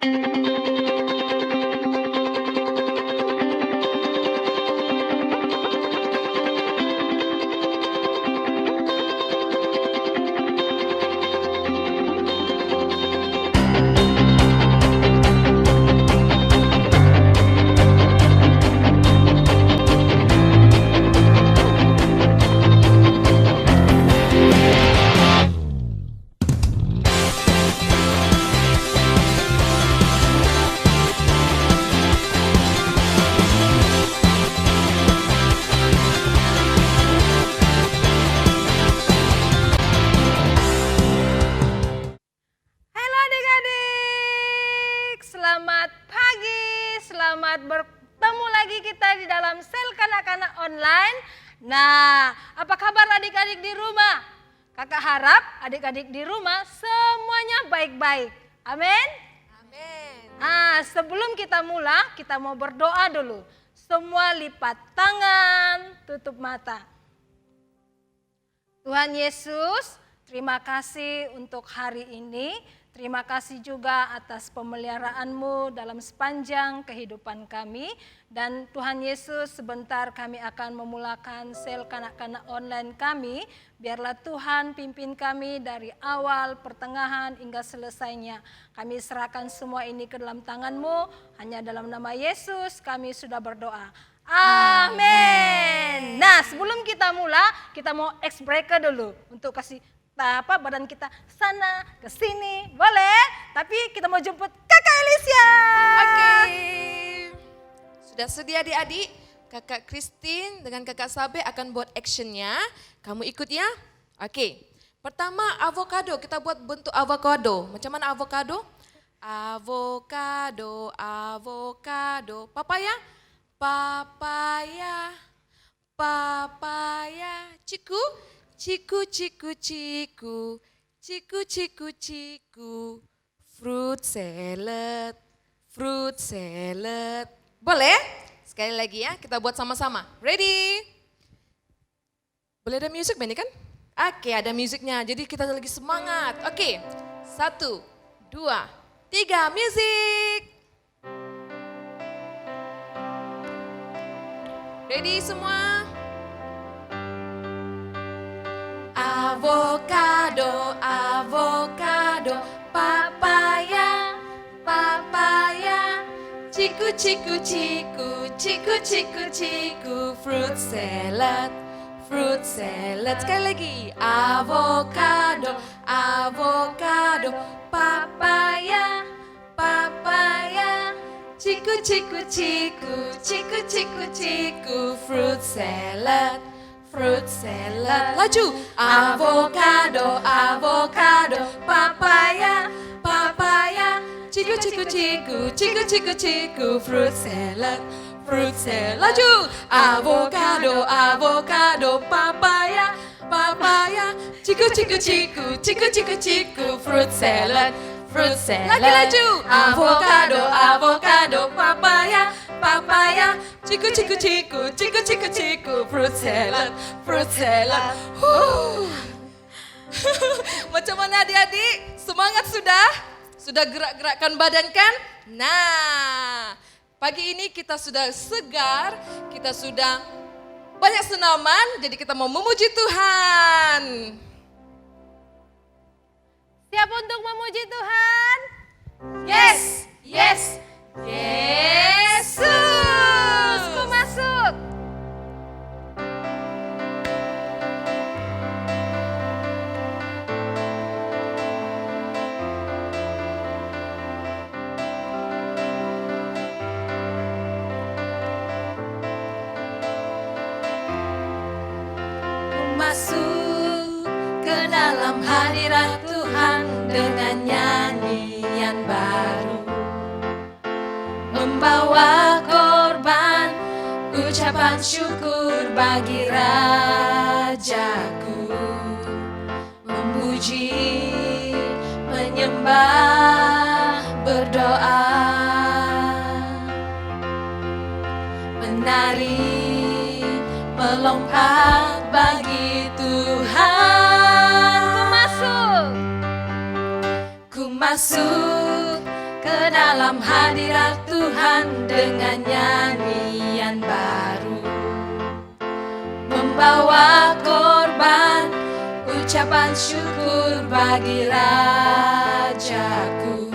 Halo adik-adik, selamat pagi, selamat bertemu lagi kita di dalam sel kanak-kanak online. Nah, apa kabar adik-adik di rumah? Kakak harap adik-adik di rumah semuanya baik-baik. Amin. Amin. Sebelum kita mau berdoa dulu. Semua lipat tangan, tutup mata. Tuhan Yesus, terima kasih untuk hari ini. Terima kasih juga atas pemeliharaan-Mu dalam sepanjang kehidupan kami. Dan Tuhan Yesus, sebentar kami akan memulakan sel kanak-kanak online kami. Biarlah Tuhan pimpin kami dari awal, pertengahan, hingga selesainya. Kami serahkan semua ini ke dalam tangan-Mu. Hanya dalam nama Yesus kami sudah berdoa. Amin. Nah, sebelum kita mau ex-breaker dulu untuk kasih badan kita sana ke sini, boleh? Tapi kita mau jemput Kakak Alicia. Oke. Sudah sedia adik-adik? Kakak Christine dengan Kakak Sabe akan buat actionnya. Kamu ikut ya? Oke. Pertama avocado, kita buat bentuk avocado. Macam mana avocado? Avocado, avocado. Papaya? Papaya, papaya. Ciku? Ciku, ciku, ciku, ciku, ciku, ciku, fruit salad, fruit salad. Boleh? Sekali lagi ya, kita buat sama-sama. Ready? Boleh ada music Benny kan? Oke, ada musiknya, jadi kita lagi semangat. Oke, 1, 2, 3, music. Ready semua? Avocado, avocado, papaya, papaya, ciku, ciku, ciku, ciku, ciku, ciku, fruit salad, fruit salad. Sekali lagi, avocado, avocado, papaya, papaya, ciku, ciku, ciku, ciku, ciku, ciku, fruit salad. Fruit salad, laju. Avocado, avocado, papaya, papaya, ciku, ciku, ciku, ciku, ciku, ciku, fruit salad, fruit salad, laju. Avocado, avocado, papaya, papaya, ciku, ciku, ciku, ciku, ciku, ciku, fruit salad, fruit salad. Lagi laju. Avocado, avocado, papaya, papaya, ciku, ciku, ciku, ciku, ciku, ciku, fruit salad, fruit salad. Macam mana adik-adik? Semangat sudah? Sudah gerak-gerakkan badan kan? Nah, pagi ini kita sudah segar, kita sudah banyak senaman, jadi kita mau memuji Tuhan. Siap untuk memuji Tuhan? Yes, yes, Yesus, ku masuk. Ku masuk ke dalam hadirat Tuhan dengan nyanyian baru, membawa korban ucapan syukur bagi Rajaku, memuji, menyembah, berdoa, menari, melompat bagi Tuhan. Ku masuk Ku masuk ke dalam hadirat Tuhan dengan nyanyian baru, membawa korban ucapan syukur bagi Rajaku,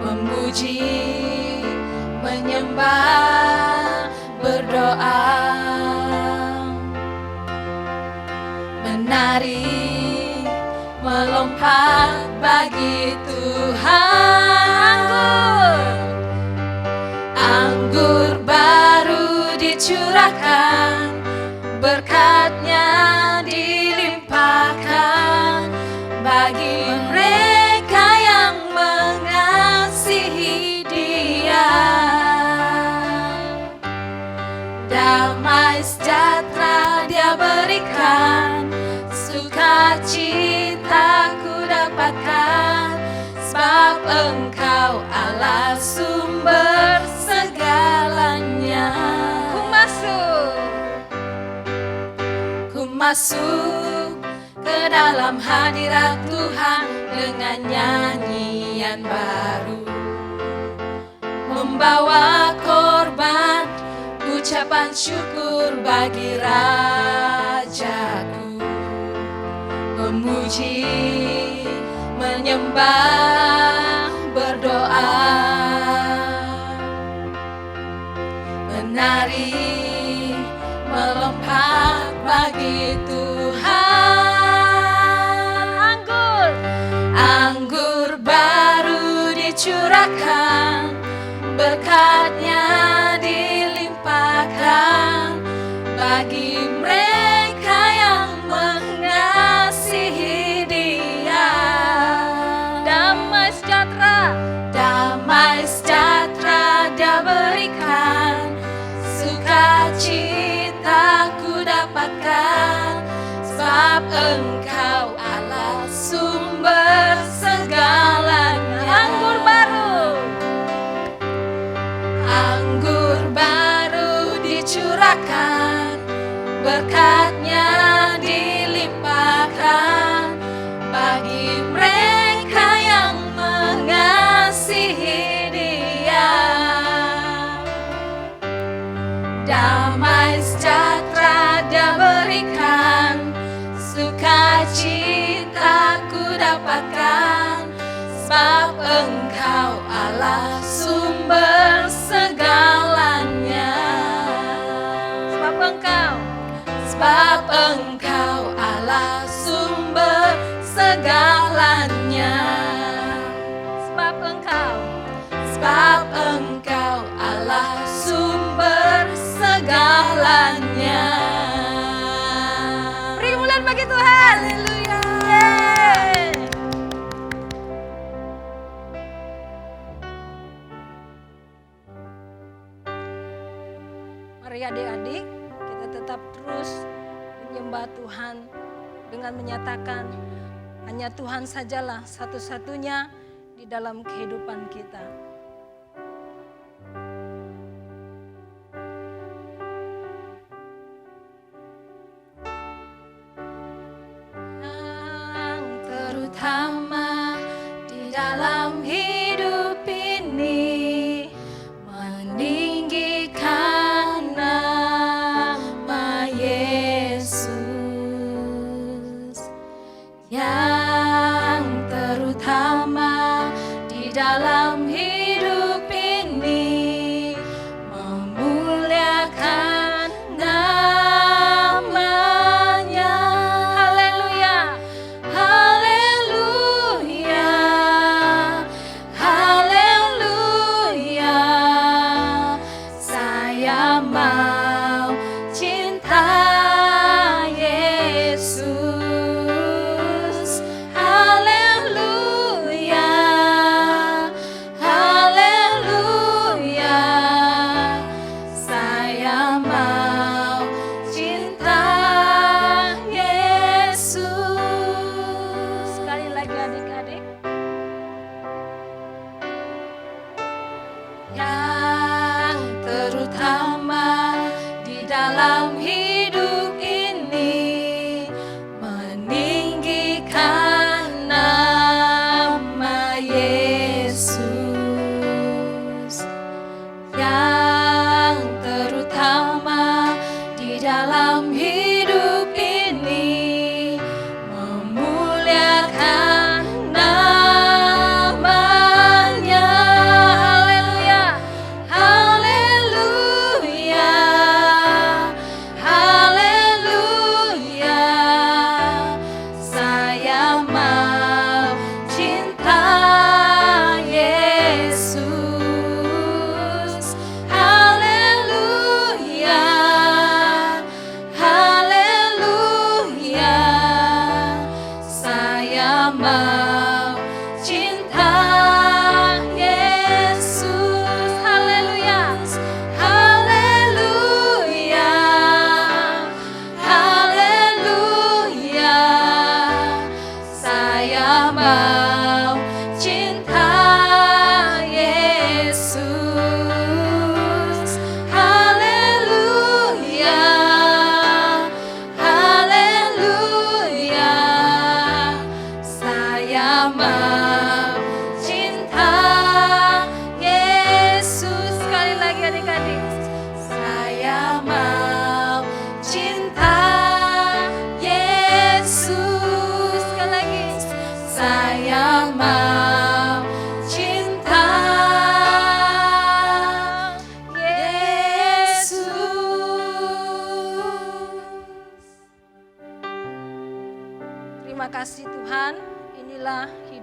memuji, menyembah, berdoa, menari, melompat bagi Tuhan. Anggur baru dicurahkan, berkat-Nya dilimpahkan bagi mereka yang mengasihi Dia. Damai sejahtera Dia berikan, sukacita ku dapatkan, sebab Engkau Allah sumber segalanya. Ku masuk ke dalam hadirat Tuhan dengan nyanyian baru, membawa korban ucapan syukur bagi Rajaku, memuji, menyembah, berdoa, menari, melompat bagi Tuhan. Anggur baru dicurahkan, berkat-Nya dilimpahkan bagi mereka yang mengasihi Dia. Damai sejahtera Dia berikan, sukacita ku dapatkan, sebab Engkau Allah sumber segalanya. Anggur baru dicurahkan, berkat-Nya dilimpahkan bagi mereka yang mengasihi Dia. Damai sejahtera Dia berikan, sukacita ku dapatkan, sebab Engkau Allah sumber segalanya. Sebab Engkau Allah sumber segalanya. Sebab Engkau Allah sumber segalanya. Beri kemuliaan bagi Tuhan. Haleluya. Mari adik-adik, kita tetap terus menyembah Tuhan dengan menyatakan hanya Tuhan sajalah satu-satunya di dalam kehidupan kita. Yang terutama di dalam hidup ini, meninggikan nama Yesus. Yang terutama di dalam hidup ini, memuliakan namanya. Haleluya, haleluya, haleluya. Saya mau cinta Yesus. Haleluya, haleluya. Saya mau cinta Yesus. Sekali lagi adik-adik. Yang terutama di dalam hidup ini, meninggikan nama Yesus.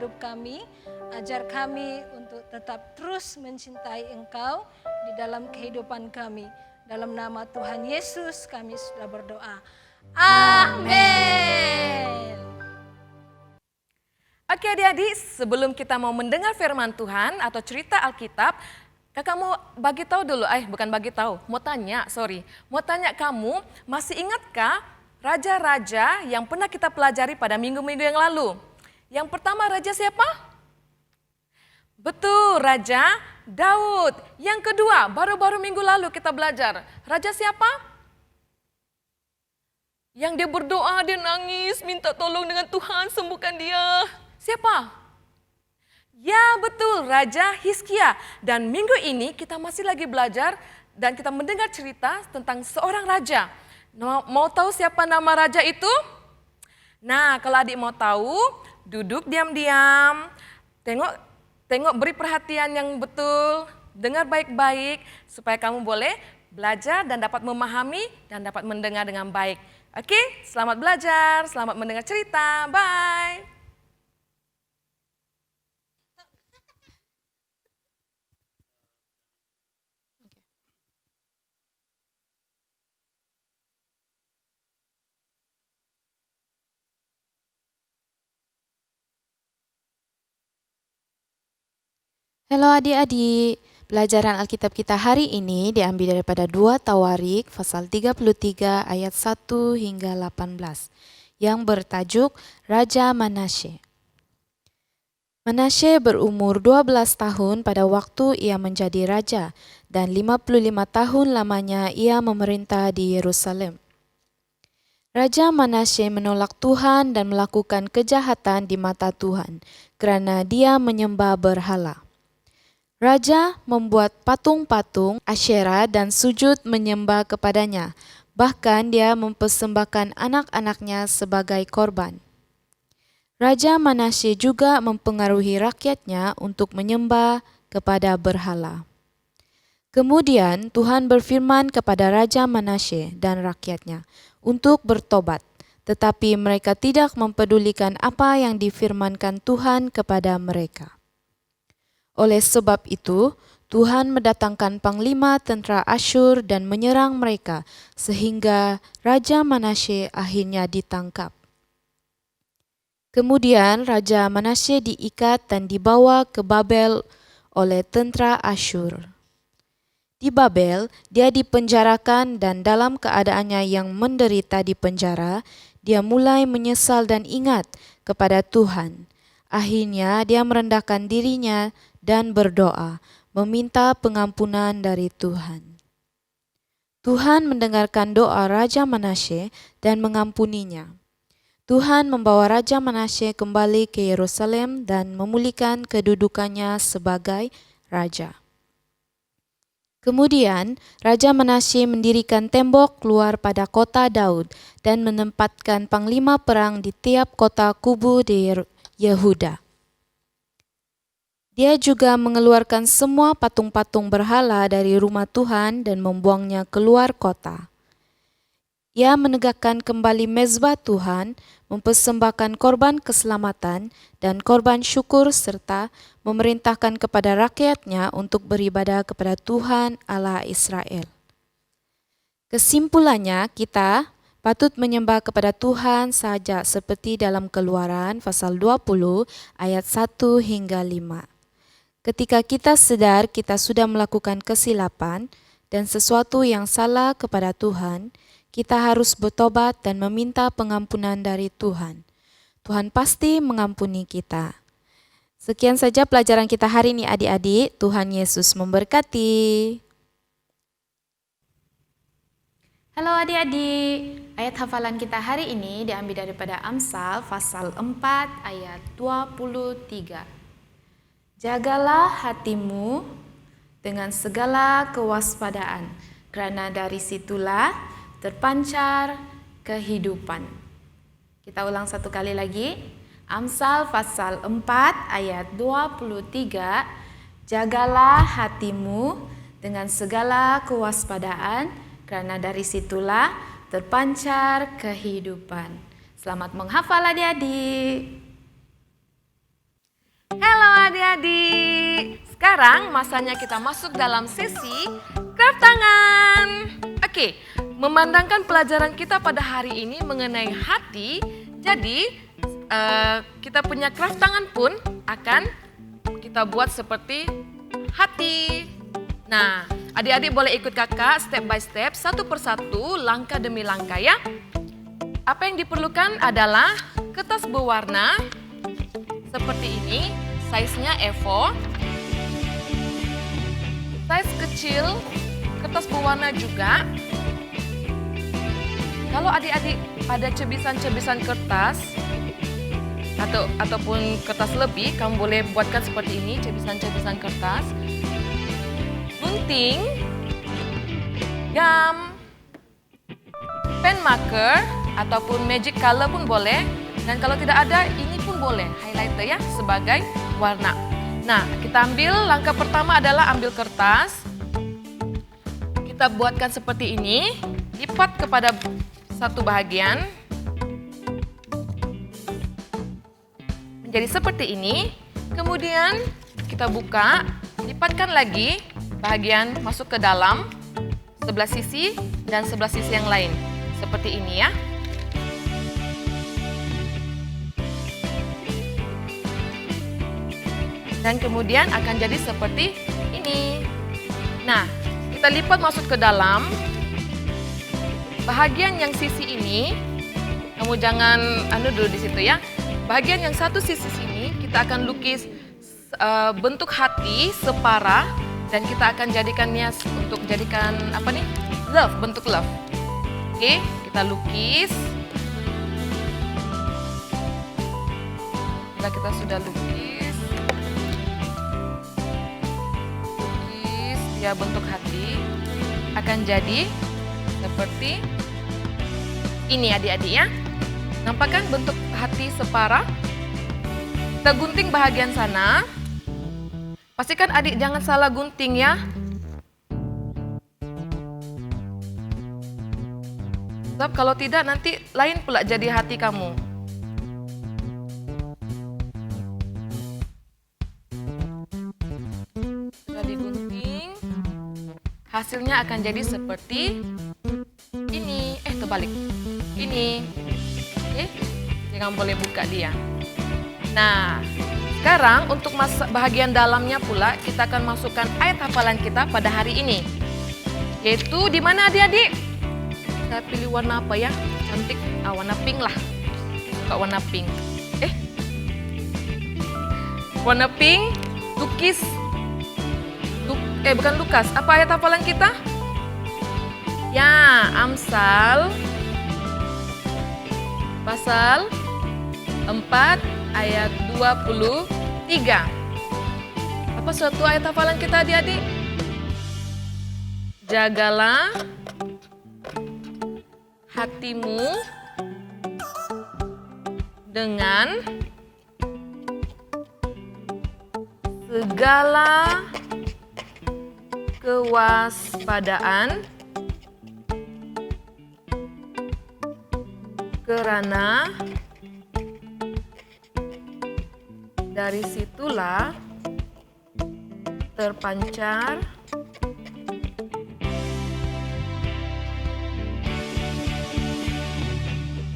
hidup kami. Ajar kami untuk tetap terus mencintai Engkau di dalam kehidupan kami. Dalam nama Tuhan Yesus kami sudah berdoa. Amin. Oke adik-adik, sebelum kita mau mendengar firman Tuhan atau cerita Alkitab, kakak mau bagi tahu dulu, mau tanya kamu, masih ingatkah raja-raja yang pernah kita pelajari pada minggu-minggu yang lalu? Yang pertama raja siapa? Betul, Raja Daud. Yang kedua, baru-baru minggu lalu kita belajar, raja siapa? Yang dia berdoa, dia nangis, minta tolong dengan Tuhan, sembuhkan dia. Siapa? Ya betul, Raja Hizkia. Dan minggu ini kita masih lagi belajar dan kita mendengar cerita tentang seorang raja. Mau tahu siapa nama raja itu? Nah, kalau adik mau tahu, duduk diam-diam, tengok beri perhatian yang betul, dengar baik-baik supaya kamu boleh belajar dan dapat memahami dan dapat mendengar dengan baik. Oke, selamat belajar, selamat mendengar cerita, bye. Halo adik-adik, pelajaran Alkitab kita hari ini diambil daripada 2 Tawarik pasal 33 ayat 1 hingga 18 yang bertajuk Raja Manasye. Manasye berumur 12 tahun pada waktu ia menjadi raja dan 55 tahun lamanya ia memerintah di Yerusalem. Raja Manasye menolak Tuhan dan melakukan kejahatan di mata Tuhan kerana dia menyembah berhala. Raja membuat patung-patung Asyera dan sujud menyembah kepadanya. Bahkan dia mempersembahkan anak-anaknya sebagai korban. Raja Manasye juga mempengaruhi rakyatnya untuk menyembah kepada berhala. Kemudian Tuhan berfirman kepada Raja Manasye dan rakyatnya untuk bertobat, tetapi mereka tidak mempedulikan apa yang difirmankan Tuhan kepada mereka. Oleh sebab itu, Tuhan mendatangkan panglima tentera Asyur dan menyerang mereka sehingga Raja Manasye akhirnya ditangkap. Kemudian Raja Manasye diikat dan dibawa ke Babel oleh tentera Asyur. Di Babel, dia dipenjarakan dan dalam keadaannya yang menderita di penjara, dia mulai menyesal dan ingat kepada Tuhan. Akhirnya dia merendahkan dirinya dan berdoa, meminta pengampunan dari Tuhan. Tuhan mendengarkan doa Raja Manasye dan mengampuninya. Tuhan membawa Raja Manasye kembali ke Yerusalem dan memulihkan kedudukannya sebagai raja. Kemudian, Raja Manasye mendirikan tembok keluar pada kota Daud dan menempatkan panglima perang di tiap kota kubu di Yehuda. Dia juga mengeluarkan semua patung-patung berhala dari rumah Tuhan dan membuangnya keluar kota. Ia menegakkan kembali mezbah Tuhan, mempersembahkan korban keselamatan dan korban syukur serta memerintahkan kepada rakyatnya untuk beribadah kepada Tuhan Allah Israel. Kesimpulannya, kita patut menyembah kepada Tuhan saja seperti dalam Keluaran pasal 20 ayat 1 hingga 5. Ketika kita sadar kita sudah melakukan kesilapan dan sesuatu yang salah kepada Tuhan, kita harus bertobat dan meminta pengampunan dari Tuhan. Tuhan pasti mengampuni kita. Sekian saja pelajaran kita hari ini adik-adik. Tuhan Yesus memberkati. Halo adik-adik. Ayat hafalan kita hari ini diambil daripada Amsal pasal 4 ayat 23. Jagalah hatimu dengan segala kewaspadaan, kerana dari situlah terpancar kehidupan. Kita ulang satu kali lagi. Amsal pasal 4 ayat 23. Jagalah hatimu dengan segala kewaspadaan, kerana dari situlah terpancar kehidupan. Selamat menghafal adik-adik. Halo adik-adik. Sekarang masanya kita masuk dalam sesi craft tangan. Oke, memandangkan pelajaran kita pada hari ini mengenai hati. Jadi kita punya craft tangan pun akan kita buat seperti hati. Nah, adik-adik boleh ikut kakak step by step, satu persatu, langkah demi langkah ya. Apa yang diperlukan adalah kertas berwarna seperti ini, size-nya A4. Size kecil, kertas berwarna juga. Kalau adik-adik ada cebisan-cebisan kertas ataupun kertas lebih, kamu boleh buatkan seperti ini, cebisan-cebisan kertas. Gunting, gum, pen marker ataupun magic color pun boleh. Dan kalau tidak ada, ini pun boleh, highlighter ya, sebagai warna. Nah, kita ambil, langkah pertama adalah ambil kertas. Kita buatkan seperti ini, lipat kepada satu bahagian. Menjadi seperti ini. Kemudian kita buka, lipatkan lagi, bahagian masuk ke dalam, sebelah sisi dan sebelah sisi yang lain. Seperti ini ya. Dan kemudian akan jadi seperti ini. Nah, kita lipat masuk ke dalam. Bahagian yang sisi ini, kamu jangan dulu di situ ya. Bahagian yang satu sisi sini, kita akan lukis bentuk hati separa dan kita akan jadikannya untuk jadikan apa nih? Love, bentuk love. Oke, kita lukis. Setelah kita sudah lukis dia bentuk hati akan jadi seperti ini adik-adik ya. Nampak kan bentuk hati separa? Kita gunting bahagian sana. Pastikan adik jangan salah gunting ya. Sebab kalau tidak nanti lain pula jadi hati kamu. Sudah digunting. Hasilnya akan jadi seperti ini. Terbalik. Ini. Oke. Jangan boleh buka dia. Nah, sekarang untuk bahagian dalamnya pula kita akan masukkan ayat hafalan kita pada hari ini. Yaitu di mana adik-adik? Kita pilih warna apa ya? Cantik. Warna pink lah. Suka warna pink. Warna pink. Lukis. Bukan Lukas. Apa ayat hafalan kita? Ya, Amsal. Pasal 4 ayat 23. Apa suatu ayat hafalan kita adik-adik? Jagalah hatimu dengan segala kewaspadaan karena dari situlah terpancar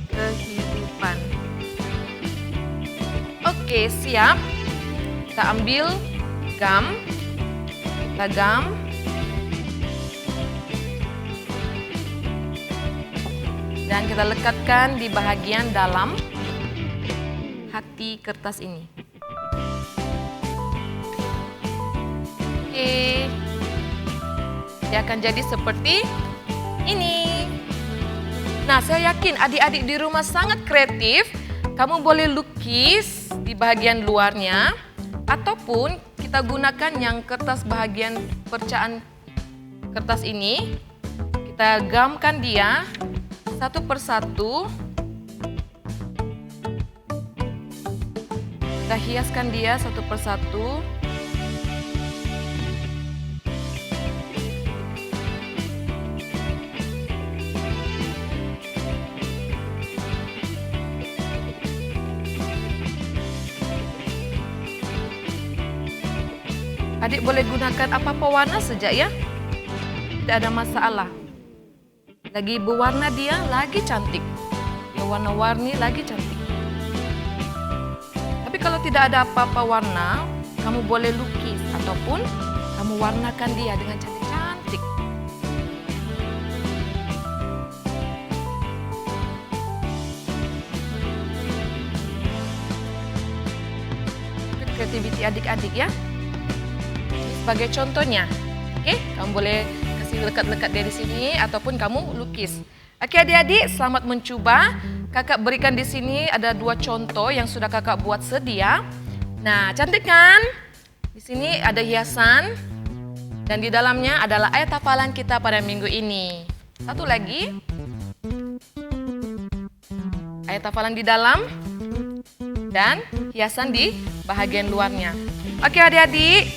kehidupan. Oke, siap. Kita ambil gum. Kita gum. Dan kita lekatkan di bahagian dalam hati kertas ini. Oke. Dia akan jadi seperti ini. Nah, saya yakin adik-adik di rumah sangat kreatif. Kamu boleh lukis di bahagian luarnya ataupun kita gunakan yang kertas bahagian percaan kertas ini. Kita gamkan dia satu persatu. Kita hiaskan dia satu persatu. Adik boleh gunakan apa-apa warna saja ya. Tidak ada masalah. Lagi berwarna dia lagi cantik. Warna-warni lagi cantik. Tapi kalau tidak ada apa-apa warna, kamu boleh lukis ataupun kamu warnakan dia dengan cantik-cantik. Kreativiti adik-adik ya. Sebagai contohnya, oke, kamu boleh kasih lekat-lekat dari sini ataupun kamu lukis. Oke adik-adik, selamat mencoba. Kakak berikan di sini ada 2 contoh yang sudah kakak buat sedia. Nah, cantik kan? Di sini ada hiasan dan di dalamnya adalah ayat hafalan kita pada minggu ini. Satu lagi. Ayat hafalan di dalam dan hiasan di bahagian luarnya. Oke adik-adik,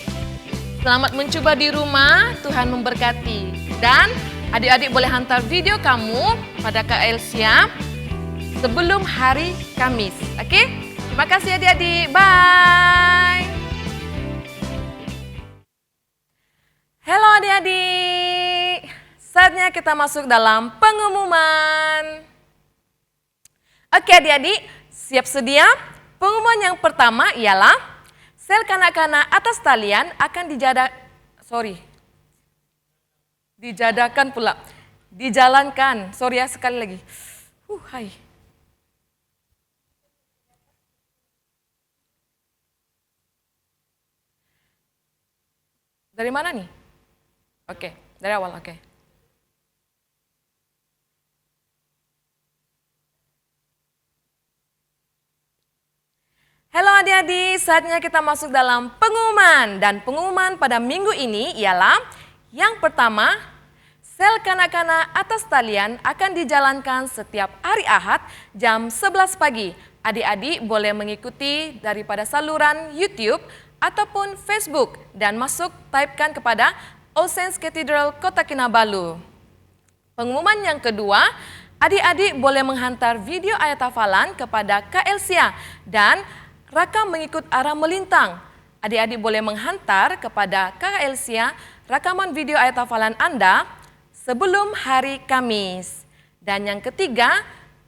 selamat mencoba di rumah, Tuhan memberkati. Dan adik-adik boleh hantar video kamu pada Kak Elsia sebelum hari Kamis. Oke? Terima kasih adik-adik. Bye. Halo adik-adik. Saatnya kita masuk dalam pengumuman. Oke adik-adik, siap sedia? Pengumuman yang pertama ialah sel kanak-kanak atas talian akan dijalankan. Sorry ya, sekali lagi. Hai. Dari mana nih? Oke, dari awal, oke. Halo adik-adik, saatnya kita masuk dalam pengumuman. Dan pengumuman pada minggu ini ialah yang pertama, sel kanak-kanak atas talian akan dijalankan setiap hari Ahad jam 11 pagi. Adik-adik boleh mengikuti daripada saluran YouTube ataupun Facebook dan masuk typekan kepada All Saints Cathedral Kota Kinabalu. Pengumuman yang kedua, adik-adik boleh menghantar video ayat hafalan kepada Kak Elsia dan rakam mengikut arah melintang. Adik-adik boleh menghantar kepada Kak Elsia rakaman video ayat hafalan Anda sebelum hari Kamis. Dan yang ketiga,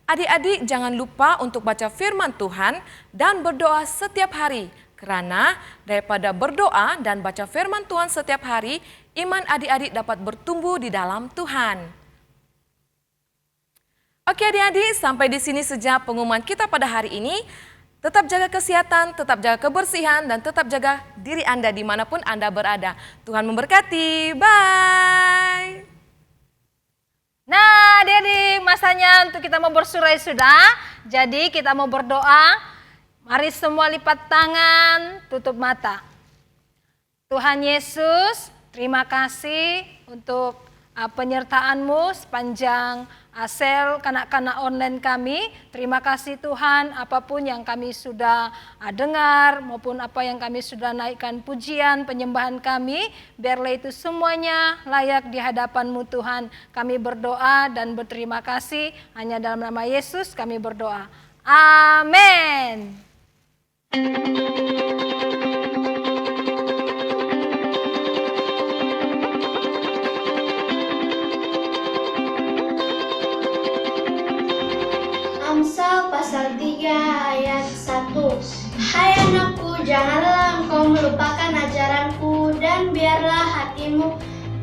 adik-adik jangan lupa untuk baca firman Tuhan dan berdoa setiap hari. Karena daripada berdoa dan baca firman Tuhan setiap hari, iman adik-adik dapat bertumbuh di dalam Tuhan. Oke adik-adik, sampai di sini saja pengumuman kita pada hari ini. Tetap jaga kesehatan, tetap jaga kebersihan, dan tetap jaga diri Anda dimanapun Anda berada. Tuhan memberkati, bye! Nah adik-adik, masanya untuk kita mau bersurai sudah. Jadi kita mau berdoa. Mari semua lipat tangan, tutup mata. Tuhan Yesus, terima kasih untuk penyertaan-Mu sepanjang sel kanak-kanak online kami. Terima kasih Tuhan, apapun yang kami sudah dengar maupun apa yang kami sudah naikkan pujian, penyembahan kami, biarlah itu semuanya layak di hadapan-Mu Tuhan. Kami berdoa dan berterima kasih, hanya dalam nama Yesus kami berdoa. Amin. Amsal pasal 3 ayat 1. Hai anakku, janganlah engkau melupakan ajaranku dan biarlah hatimu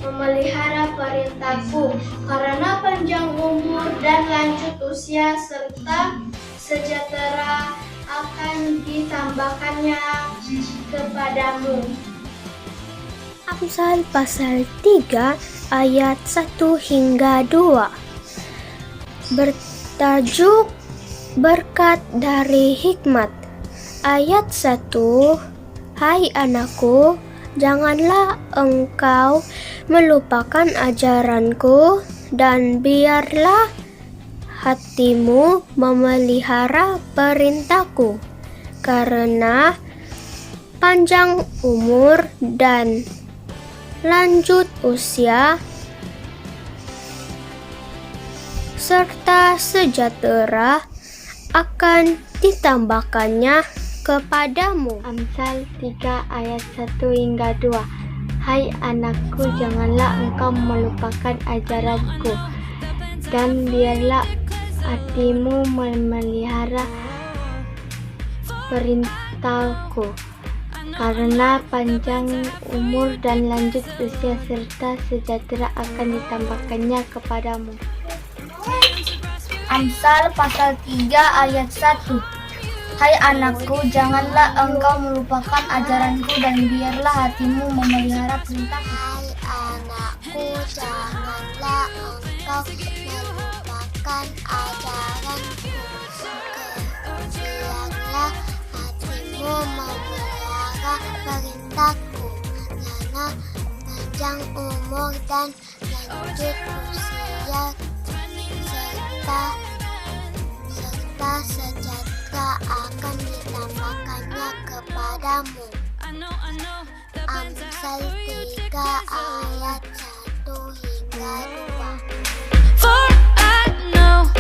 memelihara perintahku, karena panjang umur dan lanjut usia serta sejahtera akan ditambahkannya kepadamu. Amsal pasal 3 ayat 1 hingga 2 bertajuk berkat dari hikmat. Ayat 1, hai anakku, janganlah engkau melupakan ajaranku dan biarlah hatimu memelihara perintahku, karena panjang umur dan lanjut usia serta sejahtera akan ditambahkannya kepadamu. Amsal 3 ayat 1 hingga 2. Hai anakku, janganlah engkau melupakan ajaranku, dan biarlah hatimu memelihara perintahku, karena panjang umur dan lanjut usia serta sejahtera akan ditambahkannya kepadamu. Amsal pasal 3 ayat 1. Hai anakku, janganlah engkau melupakan ajaranku, dan biarlah hatimu memelihara perintahku. Hai anakku, janganlah engkau melupakan ajaranku. Biarlah hatimu memelihara perintahku, karena panjang umur dan lanjut usia serta sejahtera akan ditambahkannya kepadamu. Amsal 3 ayat 1 hingga 2. For I know